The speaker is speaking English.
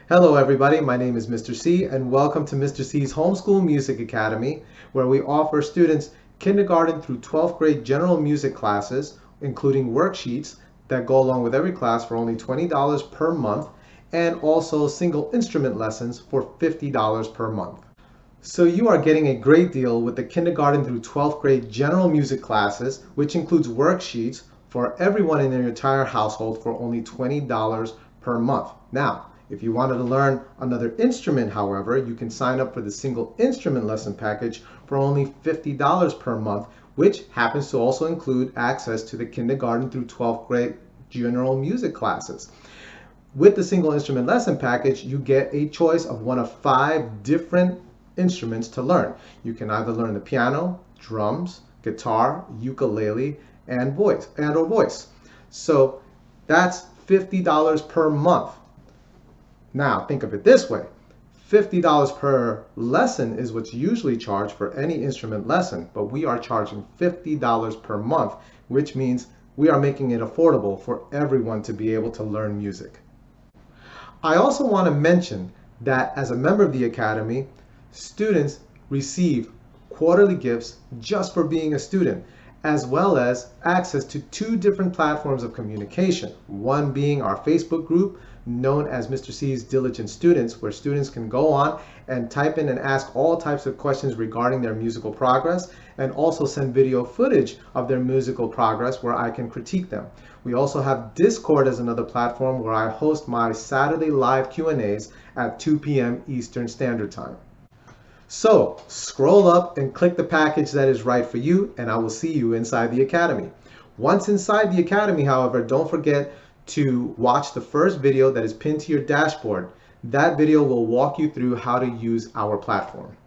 Hello everybody, my name is Mr. C and welcome to Mr. C's Homeschool Music Academy, where we offer students kindergarten through 12th grade general music classes, including worksheets that go along with every class for only $20 per month, and also single instrument lessons for $50 per month. So you are getting a great deal with the kindergarten through 12th grade general music classes, which includes worksheets for everyone in your entire household for only $20 per month. Now, if you wanted to learn another instrument, however, you can sign up for the single instrument lesson package for only $50 per month, which happens to also include access to the kindergarten through 12th grade general music classes. With the single instrument lesson package, you get a choice of one of 5 different instruments to learn. You can either learn the piano, drums, guitar, ukulele, and voice. So that's $50 per month. Now, think of it this way. $50 per lesson is what's usually charged for any instrument lesson, but we are charging $50 per month, which means we are making it affordable for everyone to be able to learn music. I also want to mention that as a member of the Academy, students receive quarterly gifts just for being a student, as well as access to 2 different platforms of communication. One being our Facebook group, known as Mr. C's Diligent Students, where students can go on and type in and ask all types of questions regarding their musical progress, and also send video footage of their musical progress where I can critique them. We also have Discord as another platform where I host my Saturday live Q&As at 2 p.m. Eastern Standard Time. So scroll up and click the package that is right for you, and I will see you inside the Academy. Once inside the Academy, however, don't forget to watch the first video that is pinned to your dashboard. That video will walk you through how to use our platform.